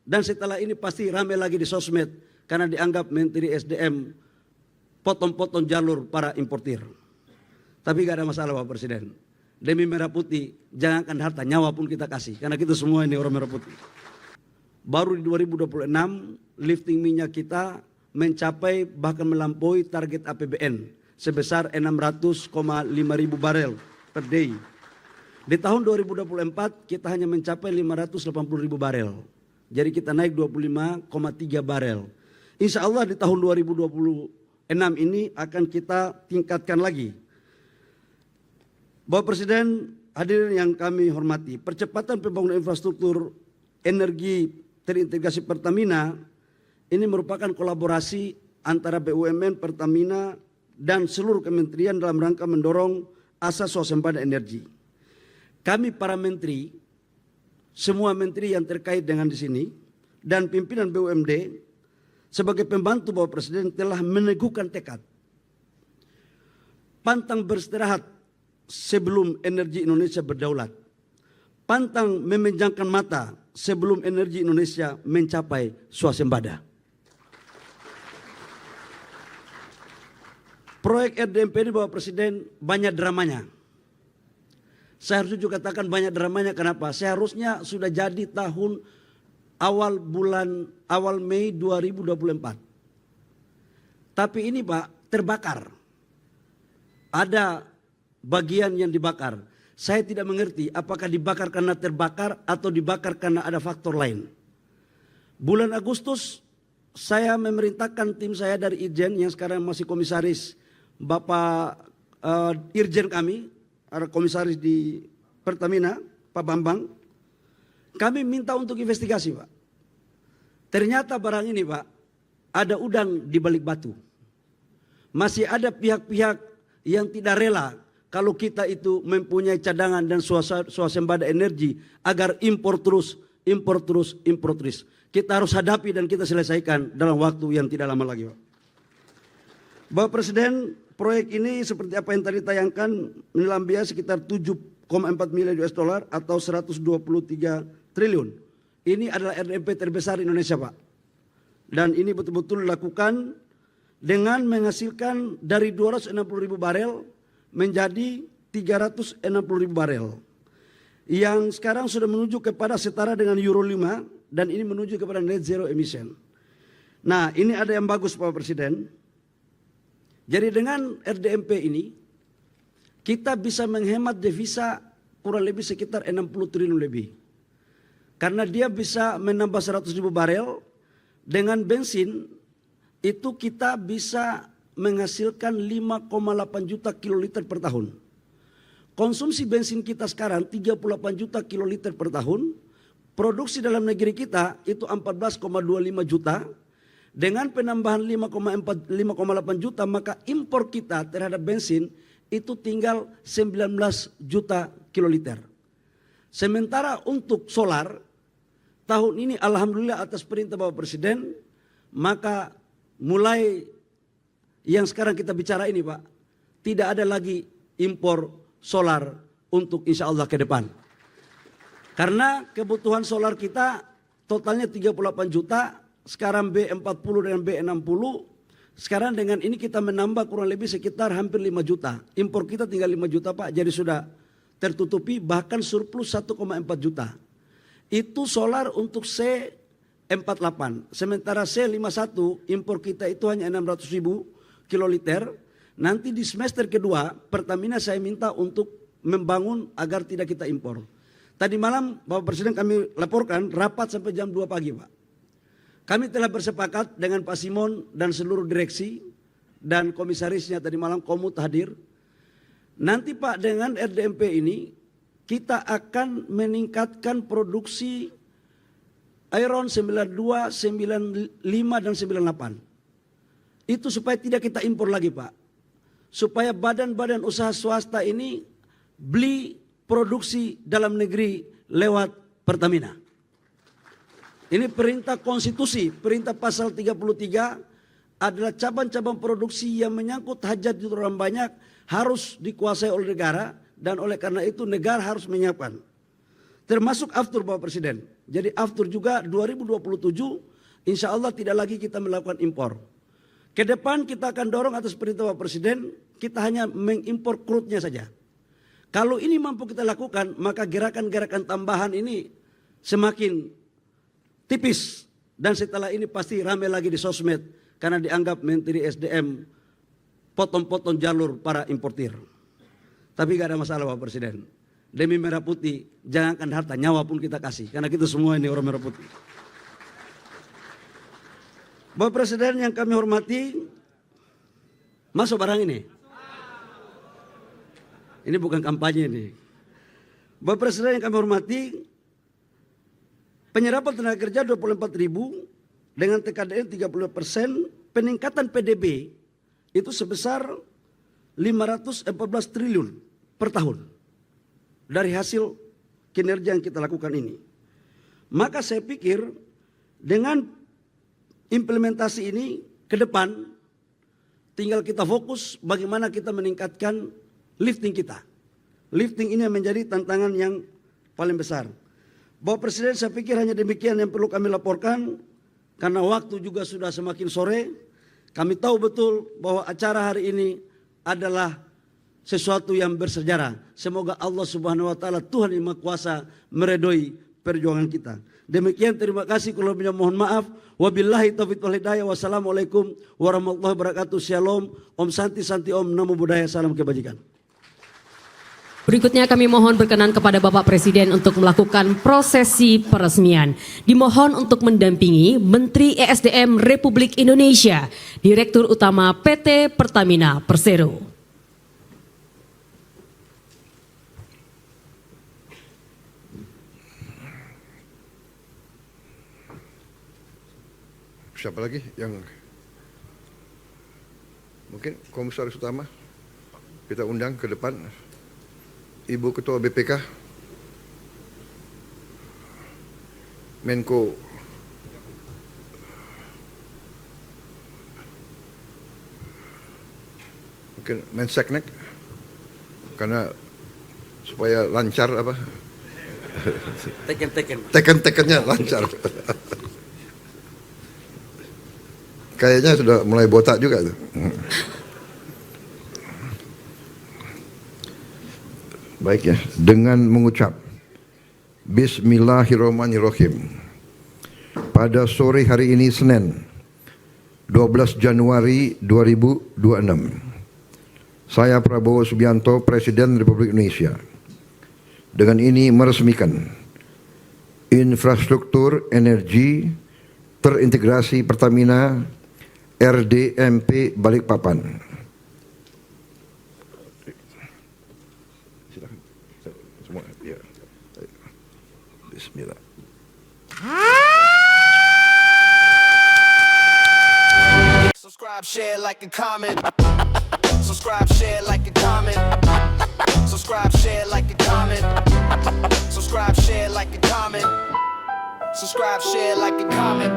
Dan setelah ini pasti ramai lagi di sosmed karena dianggap Menteri SDM potong-potong jalur para importir. Tapi gak ada masalah Pak Presiden. Demi merah putih, jangankan harta, nyawa pun kita kasih. Karena kita semua ini orang merah putih. Baru di 2026, lifting minyak kita mencapai bahkan melampaui target APBN sebesar 600,5 ribu barel per day. Di tahun 2024 kita hanya mencapai 580 ribu barel. Jadi kita naik 25,3 barel. Insya Allah di tahun 2026 ini akan kita tingkatkan lagi. Bapak Presiden, hadirin yang kami hormati, percepatan pembangunan infrastruktur energi terintegrasi Pertamina ini merupakan kolaborasi antara BUMN, Pertamina, dan seluruh kementerian dalam rangka mendorong asas swasembada energi. Kami para menteri, semua menteri yang terkait dengan di sini, dan pimpinan BUMD sebagai pembantu Bapak Presiden telah meneguhkan tekad pantang beristirahat sebelum energi Indonesia berdaulat, pantang memejamkan mata sebelum energi Indonesia mencapai swasembada. Proyek RDMP ini Bapak Presiden banyak dramanya. Saya harus juga katakan banyak dramanya, kenapa? Seharusnya sudah jadi tahun awal Mei 2024. Tapi ini Pak terbakar. Ada bagian yang dibakar. Saya tidak mengerti apakah dibakar karena terbakar atau dibakar karena ada faktor lain. Bulan Agustus saya memerintahkan tim saya dari Irjen yang sekarang masih komisaris, Bapak Irjen kami, ada komisaris di Pertamina, Pak Bambang. Kami minta untuk investigasi Pak. Ternyata barang ini Pak, ada udang di balik batu. Masih ada pihak-pihak yang tidak rela kalau kita itu mempunyai cadangan dan swasembada energi agar impor terus. Kita harus hadapi dan kita selesaikan dalam waktu yang tidak lama lagi Pak. Bapak Presiden, proyek ini seperti apa yang tadi tayangkan menelan biaya sekitar 7,4 miliar US dollar atau 123 triliun. Ini adalah RDMP terbesar Indonesia Pak. Dan ini betul-betul dilakukan dengan menghasilkan dari 260 ribu barel menjadi 360 ribu barel. Yang sekarang sudah menuju kepada setara dengan Euro 5 dan ini menuju kepada net zero emission. Nah ini ada yang bagus Pak Presiden. Jadi dengan RDMP ini kita bisa menghemat devisa kurang lebih sekitar 60 triliun lebih. Karena dia bisa menambah 100 ribu barel, dengan bensin itu kita bisa menghasilkan 5,8 juta kiloliter per tahun. Konsumsi bensin kita sekarang 38 juta kiloliter per tahun, produksi dalam negeri kita itu 14,25 juta. Dengan penambahan 5,8 juta maka impor kita terhadap bensin itu tinggal 19 juta kiloliter. Sementara untuk solar tahun ini alhamdulillah atas perintah Bapak Presiden maka mulai yang sekarang kita bicara ini Pak tidak ada lagi impor solar untuk insya Allah ke depan. Karena kebutuhan solar kita totalnya 38 juta. Sekarang B40 dan B60, sekarang dengan ini kita menambah kurang lebih sekitar hampir 5 juta. Impor kita tinggal 5 juta Pak, jadi sudah tertutupi bahkan surplus 1,4 juta. Itu solar untuk C48. Sementara C51 impor kita itu hanya 600 ribu kiloliter. Nanti di semester kedua Pertamina saya minta untuk membangun agar tidak kita impor. Tadi malam Bapak Presiden kami laporkan rapat sampai jam 2 pagi Pak. Kami telah bersepakat dengan Pak Simon dan seluruh direksi dan komisarisnya tadi malam Komut hadir. Nanti Pak dengan RDMP ini kita akan meningkatkan produksi Iron 92, 95 dan 98. Itu supaya tidak kita impor lagi Pak. Supaya badan-badan usaha swasta ini beli produksi dalam negeri lewat Pertamina. Ini perintah konstitusi, perintah pasal 33 adalah cabang-cabang produksi yang menyangkut hajat orang banyak harus dikuasai oleh negara dan oleh karena itu negara harus menyiapkan. Termasuk aftur Bapak Presiden. Jadi after juga 2027 insya Allah tidak lagi kita melakukan impor. Ke depan kita akan dorong atas perintah Bapak Presiden, kita hanya mengimpor crude-nya saja. Kalau ini mampu kita lakukan, maka gerakan-gerakan tambahan ini semakin tipis. Dan setelah ini pasti ramai lagi di sosmed, karena dianggap Menteri SDM potong-potong jalur para importir. Tapi gak ada masalah Bapak Presiden. Demi merah putih, jangankan harta, nyawa pun kita kasih. Karena kita semua ini orang merah putih. Bapak Presiden yang kami hormati, masuk barang ini. Ini bukan kampanye ini. Bapak Presiden yang kami hormati, penyerapan tenaga kerja 24.000 dengan TKDN 30%, peningkatan PDB itu sebesar 514 triliun per tahun dari hasil kinerja yang kita lakukan ini. Maka saya pikir dengan implementasi ini ke depan tinggal kita fokus bagaimana kita meningkatkan lifting kita. Lifting ini menjadi tantangan yang paling besar. Bapak Presiden, saya pikir hanya demikian yang perlu kami laporkan karena waktu juga sudah semakin sore. Kami tahu betul bahwa acara hari ini adalah sesuatu yang bersejarah. Semoga Allah Subhanahu wa taala, Tuhan yang Maha Kuasa, meridhoi perjuangan kita. Demikian, terima kasih, kalau mohon maaf. Wabillahi taufiq wal hidayah. Wassalamualaikum warahmatullahi wabarakatuh. Shalom, Om Santi Santi Om, Namo Buddhaya, salam kebajikan. Berikutnya kami mohon berkenan kepada Bapak Presiden untuk melakukan prosesi peresmian. Dimohon untuk mendampingi Menteri ESDM Republik Indonesia, Direktur Utama PT Pertamina Persero. Siapa lagi yang mungkin Komisaris Utama kita undang ke depan? Ibu Ketua BPK, Menko mungkin Menseknek, karena supaya lancar apa? Tekennya lancar. Kayaknya sudah mulai botak juga tuh. Baik ya, dengan mengucap Bismillahirrahmanirrahim. Pada sore hari ini Senin 12 Januari 2026, saya Prabowo Subianto, Presiden Republik Indonesia, dengan ini meresmikan infrastruktur energi terintegrasi Pertamina RDMP Balikpapan. Semua, ya. Bismillah. Subscribe, share, like, and comment. Subscribe, share, like, and comment. Subscribe, share, like, and comment. Subscribe, share, like, and comment. Subscribe, share, like, and comment.